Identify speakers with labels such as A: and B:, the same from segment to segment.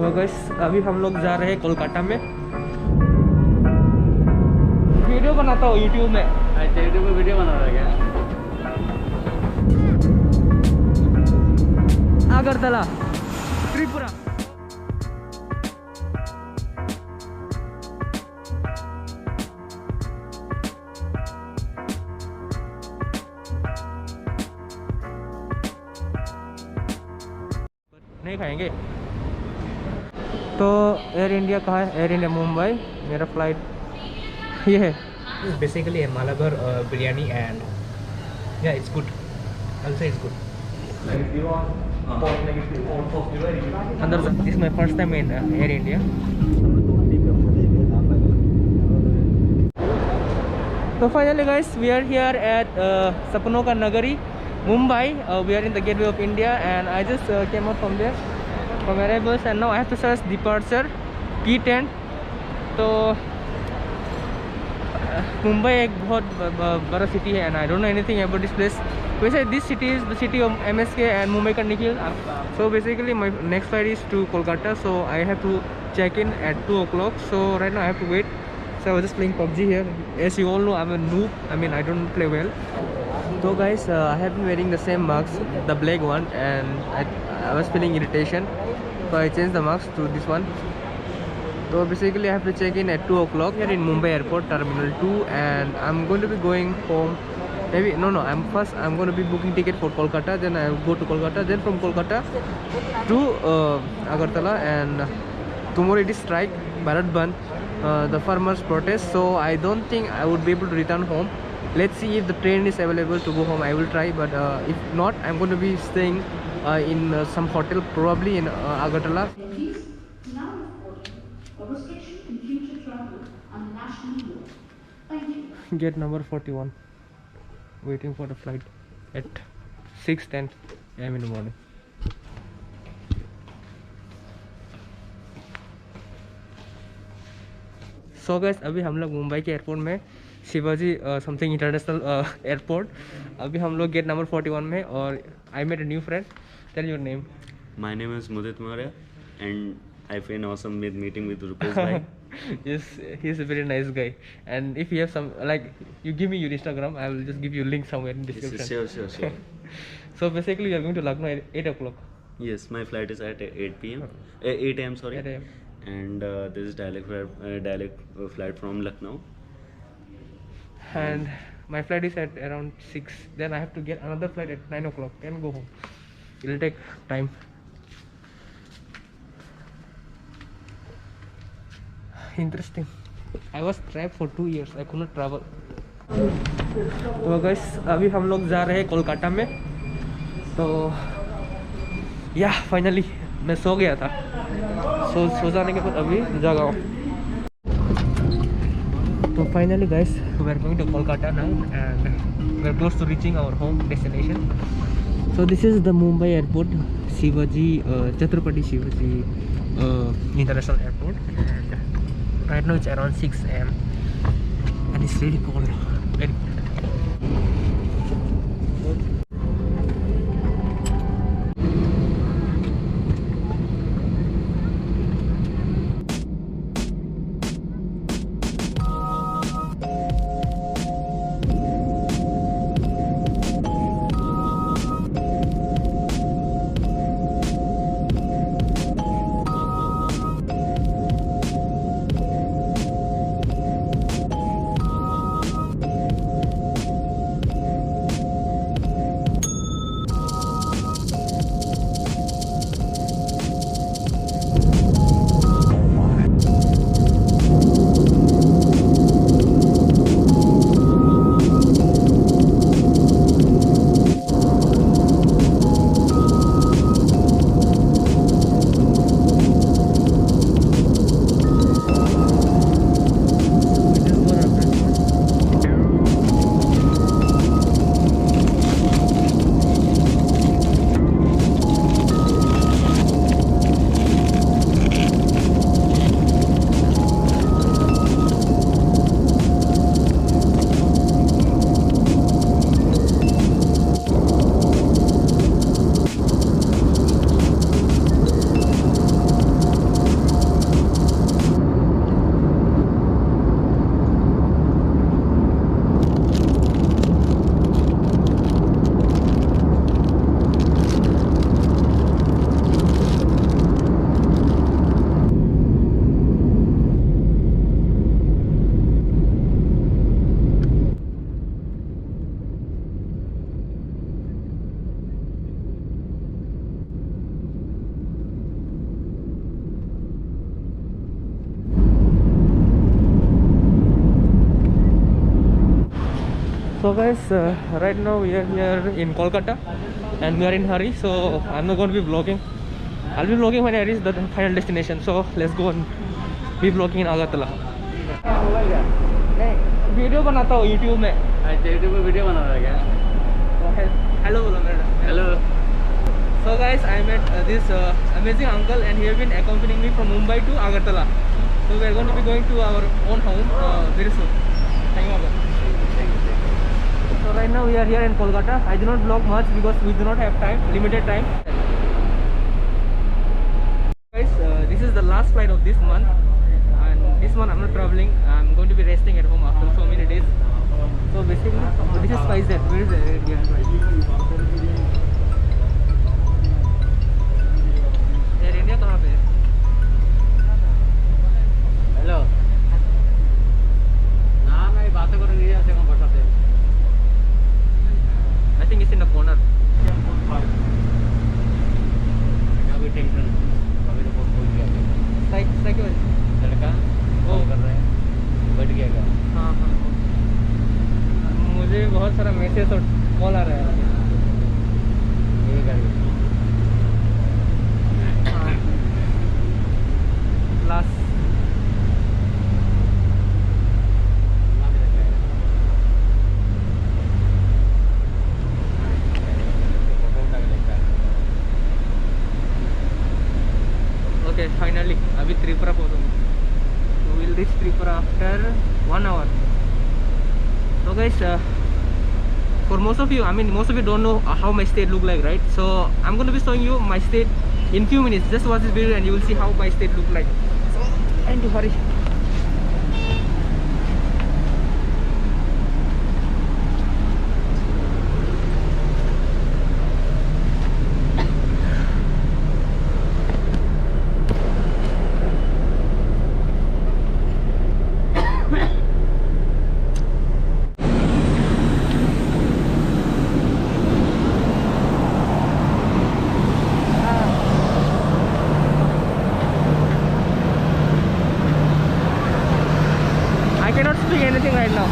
A: तो गाइस अभी हम लोग जा रहे हैं कोलकाता में। वीडियो बनाता हूँ यूट्यूब में।
B: अच्छा, यूट्यूब में वीडियो बना रहा है क्या?
A: अगरतला, त्रिपुरा। नहीं खाएंगे तो एयर इंडिया कहाँ है? Air India Mumbai. मेरा फ्लाइट ये है। Basically Malabar biryani and yeah, it's good. I'll say it's good. This is my first time in Air India. So finally guys, we are here at Sapno Ka Nagari, Mumbai. We are in the gateway of India and I just came out from there, from arrivals, and now I have to search departure T10. तो मुंबई एक बहुत बड़ा city है and I don't know anything about this place. वैसे this city is the city of MSK and Mumbai का Nikhil. So basically my next flight is to Kolkata, so I have to check in at 2 o'clock. So right now I have to wait. So I was just playing PUBG here. As you all know, I'm a noob. I mean, I don't play well. So guys, I have been wearing the same mask, the black one, and I was feeling irritation, so I changed the mask to this one. So basically I have to check in at 2 o'clock here in Mumbai Airport Terminal 2, and I'm going to be going home. Maybe no, I'm going to be booking ticket for Kolkata, then I will go to Kolkata, then from Kolkata to Agartala, and tomorrow it is strike, Bharat Bandh, the farmers protest, so I don't think I would be able to return home. Let's see if the train is available to go home. I will try, but if not, I'm going to be staying in some hotel, probably in Agartala. Gate number 41. Waiting for the flight at 6:10 a.m. in the morning. So guys, अभी हम लोग मुंबई के airport में, Shivaji something international airport. अभी हम लोग gate number 41 में, और I met a new friend. Tell your name.
B: My name is Mudit Maurya and I feel awesome with meeting with Rupesh bhai.
A: Yes, he's a very nice guy. And if you have some, like, you give me your Instagram, I will just give you a link somewhere in description.
B: Sure.
A: So basically you are going to Lucknow at 8 o'clock.
B: Yes, my flight is at 8 p.m. 8 a.m. sorry.
A: 8 a.m.
B: And this is direct flight from Lucknow.
A: And my flight is at around 6. Then I have to get another flight at 9 o'clock and go home. It will take time. Interesting. I was trapped for 2 years. I could not travel. तो guys, अभी हम लोग जा रहे हैं कोलकाता में. तो या फाइनली मैं सो गया था. सो जाने के बाद अभी जागा हूँ. So finally guys, we are going to Kolkata now and we are close to reaching our home destination. So this is the Mumbai airport, Chhatrapati Shivaji International Airport, and right now it's around 6 a.m. and it's really cold, very cold. So guys, right now we are here in Kolkata and we are in hurry, so I'm not going to be vlogging. I'll be vlogging when I reach the final destination. So let's go and be vlogging in Agartala. Video बनाता हूँ YouTube में.
C: अच्छा YouTube में video बना रहा है क्या?
A: Hello बोलो मेरा.
C: Hello.
A: So guys, I met this amazing uncle and he has been accompanying me from Mumbai to Agartala. So we are going to be going to our own home very soon. Thank you uncle. So right now we are here in Kolkata. I do not vlog much because we do not have time, limited time. Guys, this is the last flight of this month, and this month I'm not traveling. I'm going to be resting at home after so many days. So basically, this is SpiceJet. Where is it? Air India कहाँ पे है?
C: Hello. ना मैं बातें करूँगी ऐसे कौन बैठाते हैं?
A: I think it's in the corner.
C: अभी टेंशन अभी तो बहुत गया
A: Cycle.
C: लड़का कॉल कर रहे हैं बैठ गया क्या?
A: हाँ हाँ. मुझे बहुत सारा मैसेज और कॉल आ रहा है.
C: ये गाड़ी
A: हाँ. Last. Okay, finally, अभी Tripura पहुँचूंगा. So we'll reach Tripura after 1 hour. So guys, for most of you, I mean most of you don't know how my state look like, right? So I'm going to be showing you my state in few minutes. Just watch this video and you will see how my state look like. So I need to hurry. I cannot speak anything right now.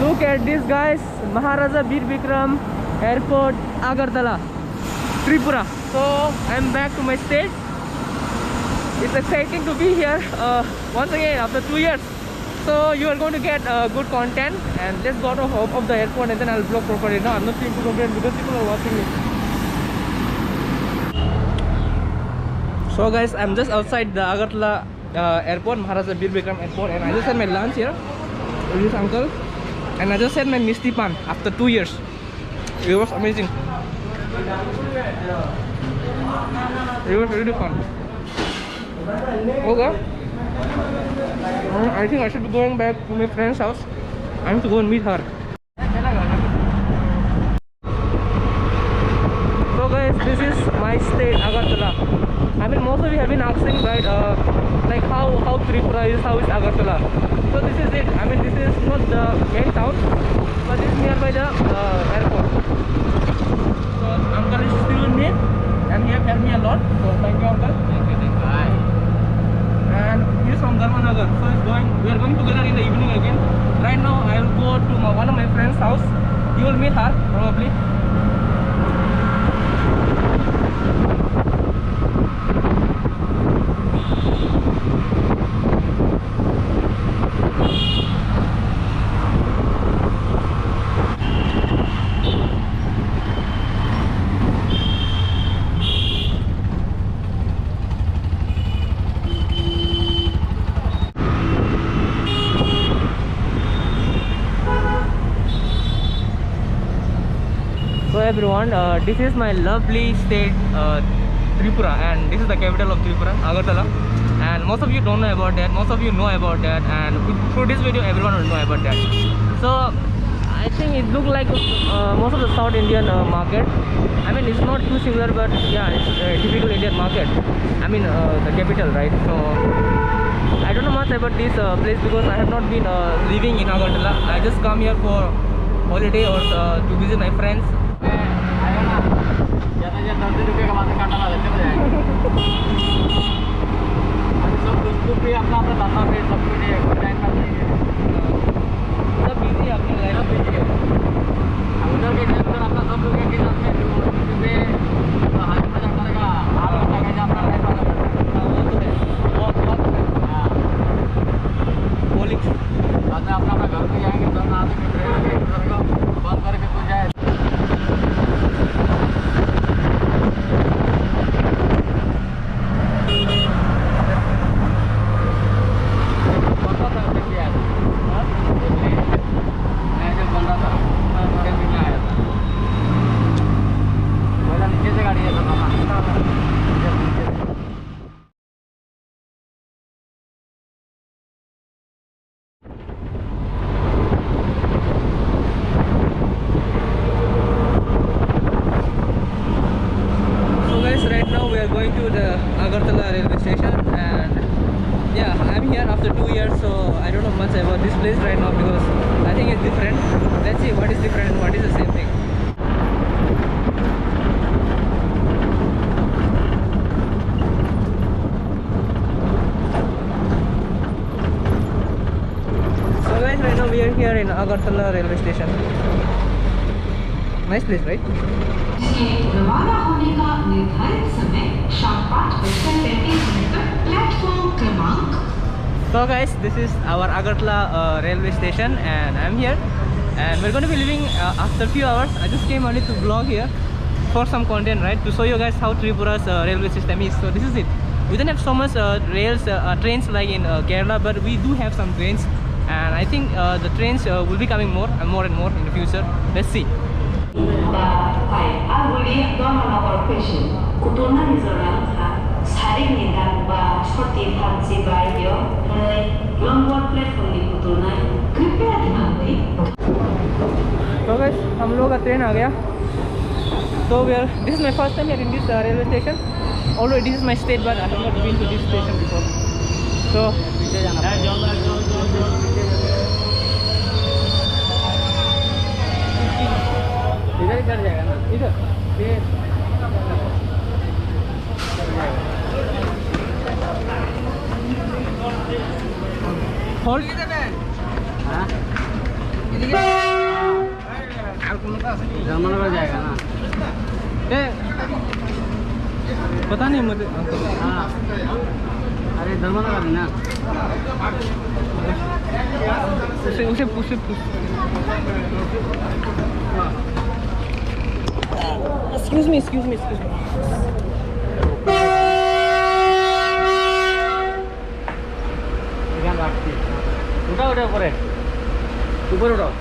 A: Look at this guys, Maharaja Bir Bikram Airport, Agartala, Tripura. So I'm back to my state. It's exciting to be here once again after 2 years. So you are going to get good content, and let's go to hop of the airport and then I'll vlog properly. Now I'm not seeing to complain because people are watching me. So guys, I'm just outside the Agartala airport, Maharaja Bir Bikram Airport, and I just had my lunch here with this uncle. And I just had my Misti Pan after 2 years. It was amazing. It was really fun. Okay. I think I should be going back to my friend's house. I have to go and meet her. So guys, this is my state, Agartala. I mean, most of you have been asking, right, like how Tripura is, how is Agartala. So this is it. I mean, this is not the main town, but it's nearby the airport. So uncle is still with me, and he has helped me a lot. So thank you, uncle.
C: Thank you. Bye.
A: And he's from Dharmanagar, so we are going together in the evening again. Right now, I will go to one of my friend's house. You will meet her probably. everyone, this is my lovely state Tripura, and this is the capital of Tripura, Agartala. And most of you don't know about that, most of you know about that, and through this video everyone will know about that. So I think it looks like most of the South Indian market. I mean, it's not too similar, but yeah, it's a typical Indian market. I mean, the capital, right? So I don't know much about this place because I have not been living in Agartala. I just come here for holiday or to visit my friends. सब busy अपनी life में उधर के tension अपना सब लोग एक साथ में पे हाथ में जाता रहेगा हाल होता है अपना लाइफ वाला वो तो है बहुत हां बोलिंग बाद में अपना घर पे जाएंगे तो ना आदमी ट्रेन में एक को बंद करके तो जाए going to the Agartala railway station, and yeah, I'm here after 2 years, so I don't know much about this place right now because I think it's different. Let's see what is different and what is the same thing. So guys, right now we are here in Agartala railway station. Nice place, right?
D: रवाना होने का निर्धारित समय शाम 5:35 पर platform क्रमांक।
A: So guys, this is our Agartala railway station, and I'm here, and we're going to be leaving after a few hours. I just came only to vlog here for some content, right, to show you guys how Tripura's railway system is. So this is it. We don't have so much trains like in Kerala, but we do have some trains, and I think the trains will be coming more and more in the future. Let's see.
D: Baik, Agulia Donor patient, Kutuna Mizoranta, Saring Nidamba, Sporty Fancy Bayo, Longboard platform di Kutuna, कृपया ध्यान दें।
A: तो guys, हम लोग का train आ गया। So this is my first time here in this railway station. Although this is my state, but I have not been to this station before. So इधर चढ़ जाएगा ना, इधर होल्ड जर्मन जाएगा ना, पता नहीं मुझे। हाँ, अरे जर्मन का भी ना, उसे पूछ Excuse me. उठा ऊपर उठाओ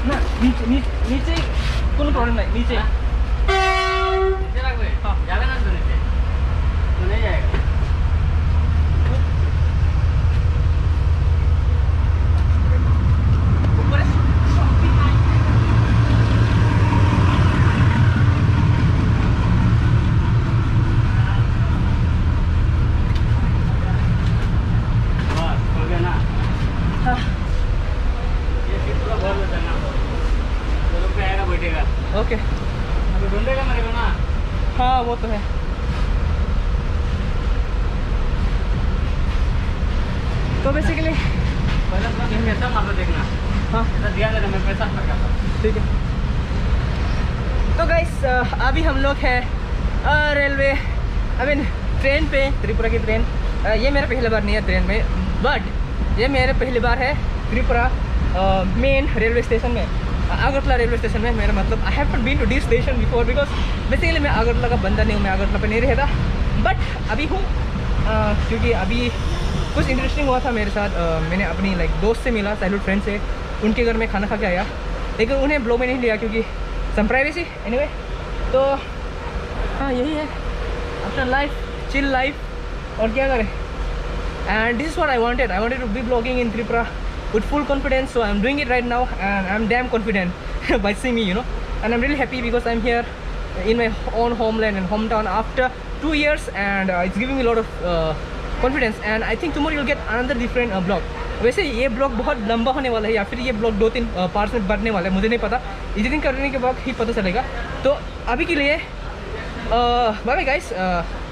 A: ना, नीचे कोई प्रॉब्लम नहीं, नीचे रख दे। हाँ, जाएगा ना तो नीचे तो नहीं जाएगा। ओके, ढूंढेगा मेरे को ना। हाँ, वो तो है। तो बेसिकली पहले पैसा मार देखना। हाँ, दिया था मैं पैसा ठीक है। तो गाइस, अभी हम लोग हैं रेलवे ट्रेन पे, त्रिपुरा की ट्रेन। ये मेरा पहली बार नहीं है ट्रेन में, बट ये मेरा पहली बार है त्रिपुरा मेन रेलवे स्टेशन में, अगरतला रेलवे स्टेशन में। मेरा मतलब I have not been to this station before because basically मैं अगरतला का बंदा नहीं हूँ, मैं अगरतला पे नहीं रहता, बट अभी हूँ क्योंकि अभी कुछ इंटरेस्टिंग हुआ था मेरे साथ। मैंने अपनी दोस्त से मिला, चाइल्डहुड फ्रेंड से, उनके घर में खाना खा के आया। लेकिन उन्हें ब्लॉग में नहीं लिया क्योंकि सम प्राइवेसी एनीवे। तो हाँ यही है अपना लाइफ, चिल लाइफ, और क्या करें। And this is what I wanted to be blogging in Tripura with full confidence, so I'm doing it right now and I'm damn confident by seeing me, you know, and I'm really happy because I'm here in my own homeland and hometown after 2 years, and it's giving me a lot of confidence, and I think tomorrow you'll get another different vlog। वैसे ये blog बहुत लंबा होने वाला है या फिर ये ब्लॉग 2-3 पार्ट्स में बढ़ने वाला है, मुझे नहीं पता, एडिटिंग करने के बाद ही पता चलेगा। तो अभी के लिए बाय बाय गाइस,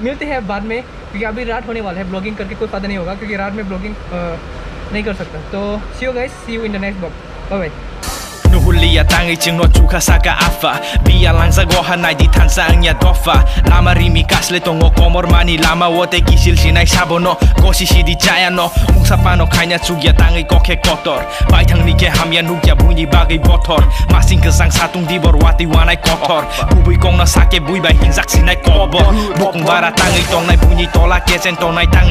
A: मिलते हैं बाद में क्योंकि अभी रात होने वाला है, ब्लॉगिंग करके कोई फ़ायदा नहीं होगा क्योंकि रात में ब्लॉगिंग नहीं कर सकता। तो see you guys, see you in the next blog, bye bye.
E: Nuhulia tangi ching no chuka saka afa Bia langsa goha nai di tansa nya dofa Lama rimi kasle tongo komor mani lama wote kisil sinai sabono Kosi si di jaya no Mungsa pano kanya tsugya tangi koke kotor Baitang nike hamya nukya bunyi bagai botor Masing kesang satung dibor wati wanai kotor Bubui kong na sake bui bai hinzak sinai kobor Bukung bara tangi tong nai bunyi tola kesen tong nai tangi